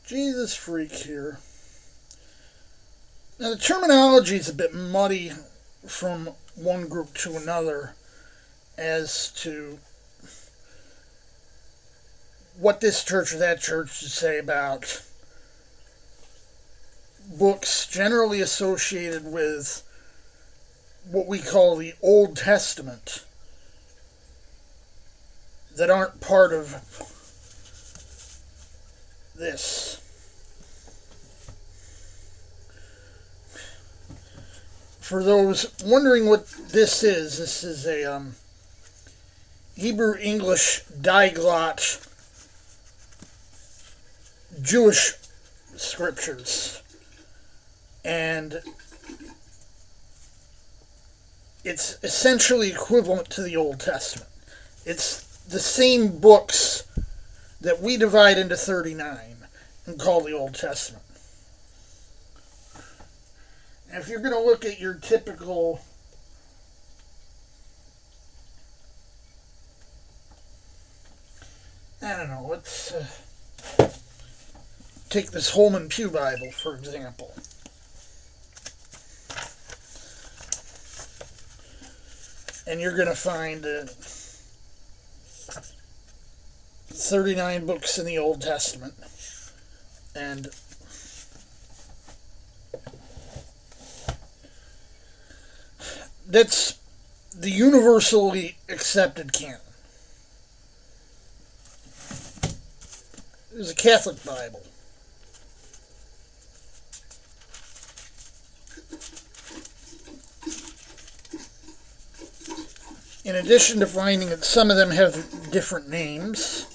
Jesus freak here. Now the terminology is a bit muddy from one group to another as to what this church or that church should say about books generally associated with what we call the Old Testament that aren't part of this. For those wondering what this is a Hebrew English diglot Jewish scriptures. And it's essentially equivalent to the Old Testament. It's the same books that we divide into 39 and call the Old Testament. And if you're going to look at your typical let's take this Holman Pew Bible, for example. And you're going to find 39 books in the Old Testament. And that's the universally accepted canon. There's a Catholic Bible. In addition to finding that some of them have different names,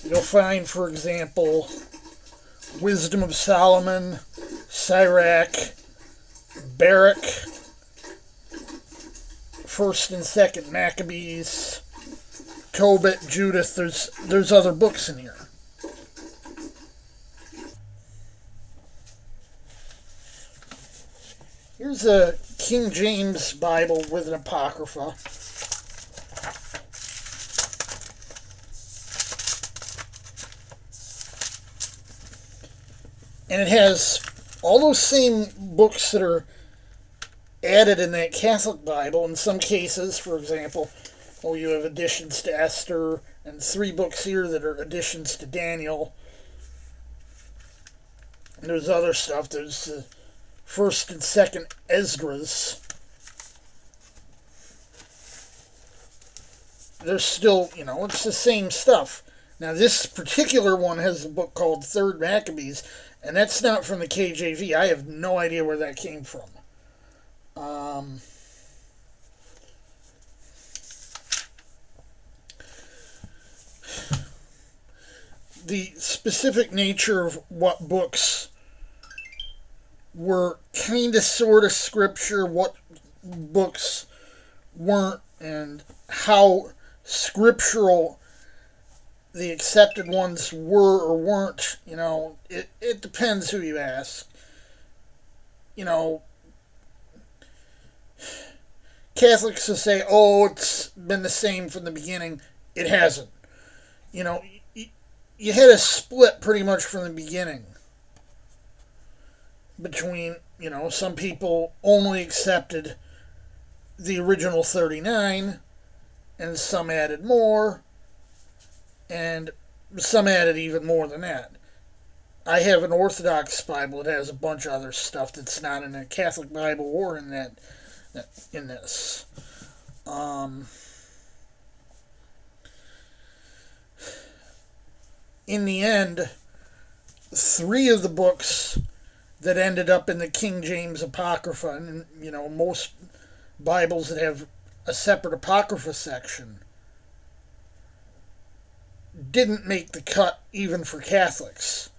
you'll find, for example, Wisdom of Solomon, Sirach, Barak, 1st and 2nd Maccabees, Tobit, Judith. There's other books in here. Here's a King James Bible with an Apocrypha. And it has all those same books that are added in that Catholic Bible. In some cases, for example, you have additions to Esther, and 3 books here that are additions to Daniel. And there's other stuff. There's the 1st and 2nd Esdras. There's still, it's the same stuff. Now, this particular one has a book called 3rd Maccabees, and that's not from the KJV. I have no idea where that came from. The specific nature of what books were kind of sort of scripture, what books weren't, and how scriptural the accepted ones were or weren't, it depends who you ask. Catholics will say, it's been the same from the beginning. It hasn't. You had a split pretty much from the beginning between, some people only accepted the original 39, and some added more, and some added even more than that. I have an Orthodox Bible that has a bunch of other stuff that's not in a Catholic Bible or in this. In the end, 3 of the books that ended up in the King James Apocrypha, and most Bibles that have a separate Apocrypha section, didn't make the cut even for Catholics.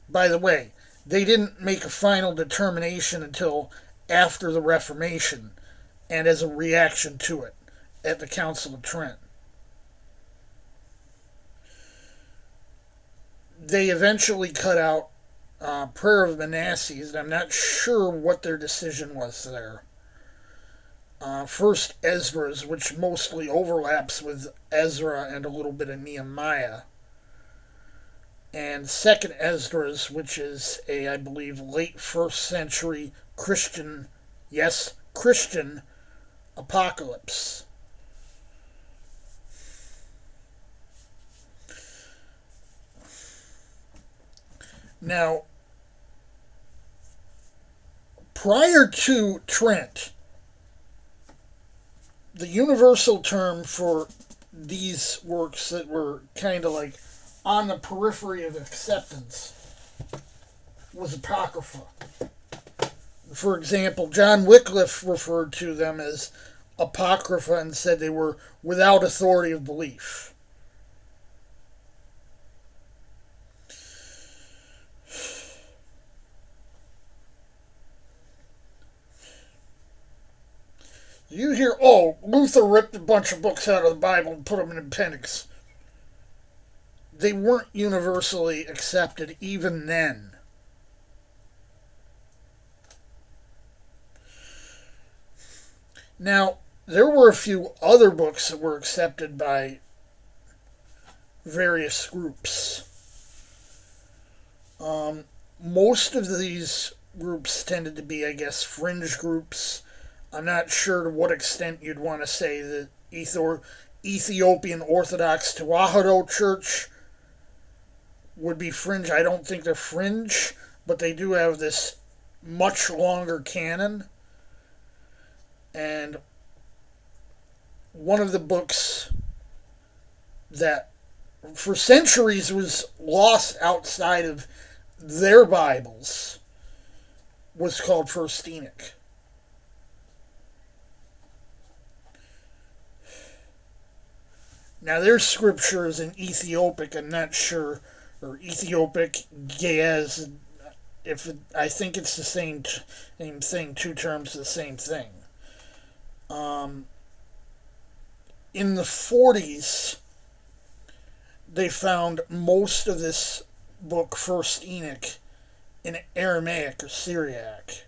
By the way, they didn't make a final determination until after the Reformation and as a reaction to it at the Council of Trent. They eventually cut out Prayer of Manasses, and I'm not sure what their decision was there. First Ezra's, which mostly overlaps with Ezra and a little bit of Nehemiah, and Second Esdras, which is a, I believe, late first century Christian, yes, Christian apocalypse. Now, prior to Trent, the universal term for these works that were kind of like on the periphery of acceptance was Apocrypha. For example, John Wycliffe referred to them as Apocrypha and said they were without authority of belief. You hear, oh, Luther ripped a bunch of books out of the Bible and put them in appendix. They weren't universally accepted even then. Now, there were a few other books that were accepted by various groups. Most of these groups tended to be, I guess, fringe groups. I'm not sure to what extent you'd want to say the Ethiopian Orthodox Tewahedo Church would be fringe. I don't think they're fringe, but they do have this much longer canon. And one of the books that for centuries was lost outside of their Bibles was called First Enoch. Now their scripture is in Ethiopic, I'm not sure, or Ethiopic, Ge'ez, I think it's the same thing, two terms of the same thing. In the 40s, they found most of this book, First Enoch, in Aramaic or Syriac,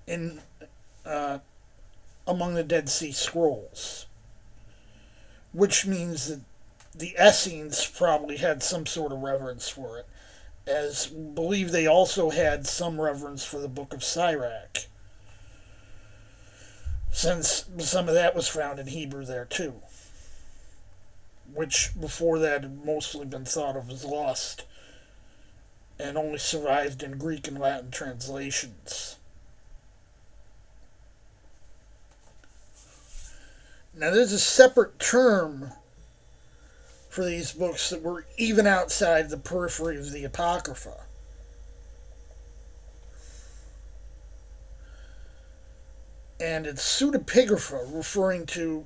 in among the Dead Sea Scrolls, which means that the Essenes probably had some sort of reverence for it, as believe they also had some reverence for the Book of Sirach, since some of that was found in Hebrew there too, which before that had mostly been thought of as lost and only survived in Greek and Latin translations. Now there's a separate term for these books that were even outside the periphery of the Apocrypha. And it's pseudepigrapha, referring to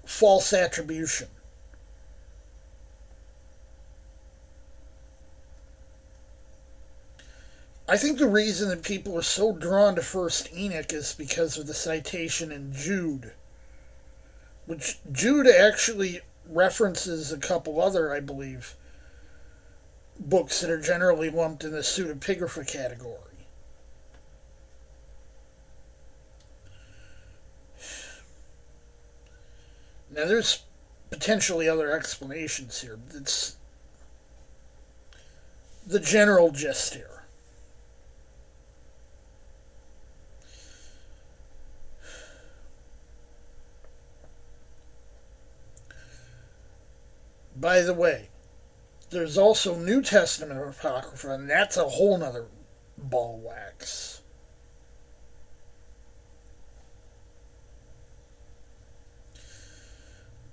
false attribution. I think the reason that people are so drawn to First Enoch is because of the citation in Jude, which Jude actually references a couple other, I believe, books that are generally lumped in the pseudepigrapha category. Now, there's potentially other explanations here, but it's the general gist here. By the way, there's also New Testament Apocrypha, and that's a whole nother ball of wax.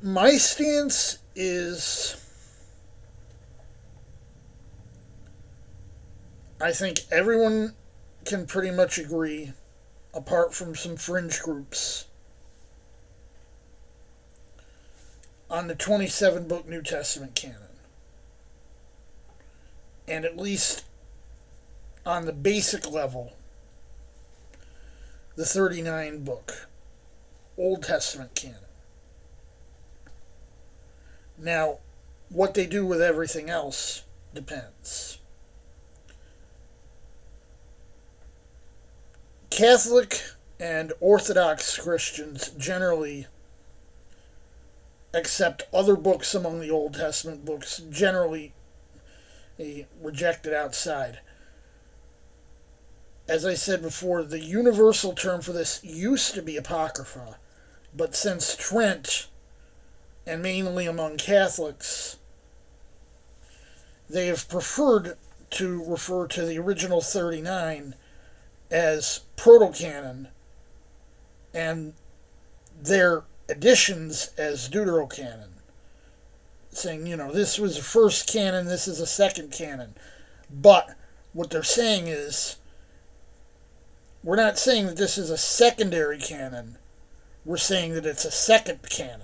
My stance is, I think everyone can pretty much agree, apart from some fringe groups, on the 27-book New Testament canon. And at least on the basic level, the 39-book Old Testament canon. Now, what they do with everything else depends. Catholic And Orthodox Christians generally accept other books among the Old Testament books, generally rejected outside. As I said before, the universal term for this used to be Apocrypha, but since Trent, and mainly among Catholics, they have preferred to refer to the original 39 as proto-canon and their additions as deuterocanon, saying, this was the first canon, this is a second canon. But what they're saying is, we're not saying that this is a secondary canon, we're saying that it's a second canon.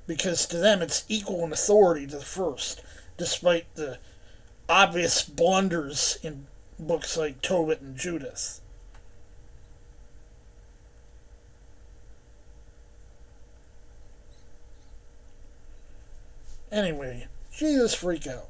Because to them it's equal in authority to the first, despite the obvious blunders in books like Tobit and Judith. Anyway, Jesus freak out.